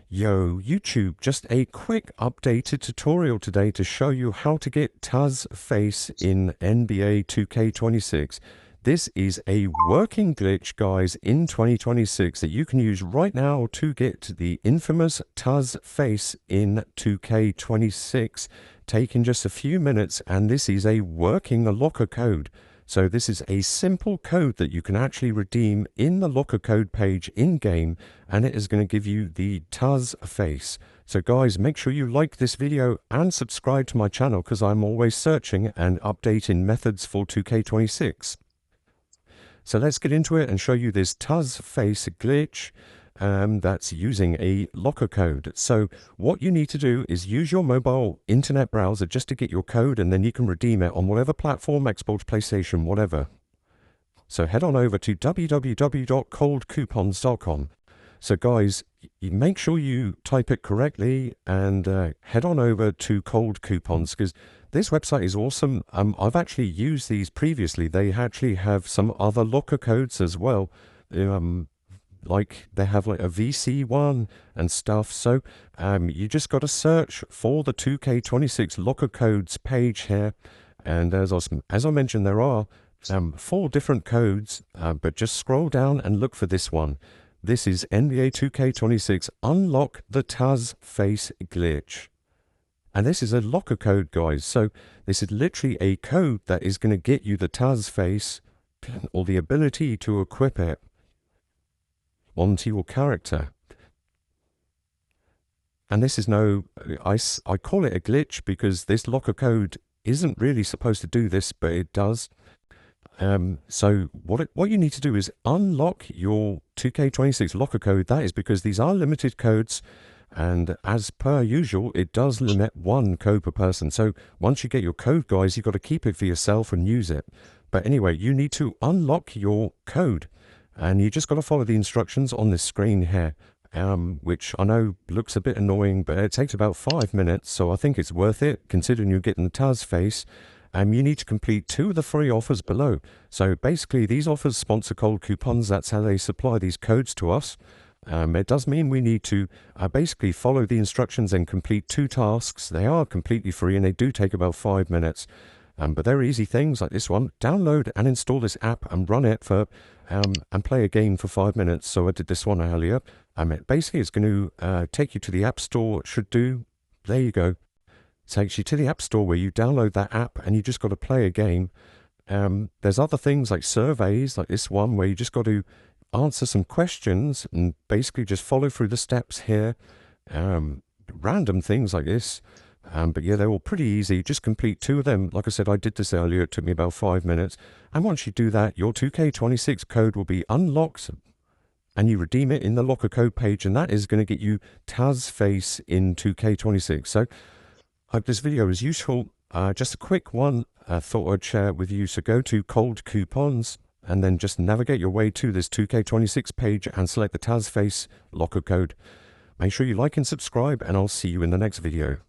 Yo, YouTube, just a quick updated tutorial today to show you how to get Taz Face in NBA 2K26. This is a working glitch, guys, in 2026 that you can use right now to get the infamous Taz Face in 2K26, taking just a few minutes, and this is a working locker code. So this is a simple code that you can actually redeem in the locker code page in-game, and it is going to give you the Taz Face. So guys, make sure you like this video and subscribe to my channel because I'm always searching and updating methods for 2K26. So let's get into it and show you this Taz Face glitch that's using a locker code. So what you need to do is use your mobile internet browser just to get your code, and then you can redeem it on whatever platform, Xbox, PlayStation, whatever. So head on over to www.coldcoupons.com. So guys, you make sure you type it correctly and head on over to Cold Coupons, because this website is awesome. I've actually used these previously. They actually have some other locker codes as well. Like they have like a VC one and stuff. So you just got to search for the 2K26 locker codes page here, and as I mentioned, there are 4 different codes, but just scroll down and look for this one. This is NBA 2K26 Unlock the Taz Face glitch. And this is a locker code, guys. So this is literally a code that is going to get you the Taz Face, or the ability to equip it onto your character. And this is I call it a glitch because this locker code isn't really supposed to do this, but it does. So what you need to do is unlock your 2K26 locker code. That is because these are limited codes, and as per usual, it does limit 1 code per person. So once you get your code, guys, you've got to keep it for yourself and use it. But anyway, you need to unlock your code, and you just got to follow the instructions on this screen here, which I know looks a bit annoying, but it takes about 5 minutes, so I think it's worth it considering you're getting the Taz Face. You need to complete 2 of the free offers below. So basically, these offers sponsor Cold Coupons. That's how they supply these codes to us. It does mean we need to basically follow the instructions and complete 2 tasks. They are completely free and they do take about 5 minutes. But they're easy things like this one. Download and install this app and run it for and play a game for 5 minutes. So I did this one earlier. Basically, it's going to take you to the App Store. It should do. There you go. Takes you to the App Store where you download that app and you just got to play a game. There's other things like surveys, like this one, where you just got to answer some questions and basically just follow through the steps here. Random things like this. But yeah, they're all pretty easy. Just complete 2 of them. Like I said, I did this earlier. It took me about 5 minutes. And once you do that, your 2K26 code will be unlocked and you redeem it in the locker code page. And that is going to get you Taz Face in 2K26. So hope this video is useful. Just a quick one I thought I'd share it with you. So go to Cold Coupons and then just navigate your way to this 2K26 page and select the Taz Face locker code. Make sure you like and subscribe, and I'll see you in the next video.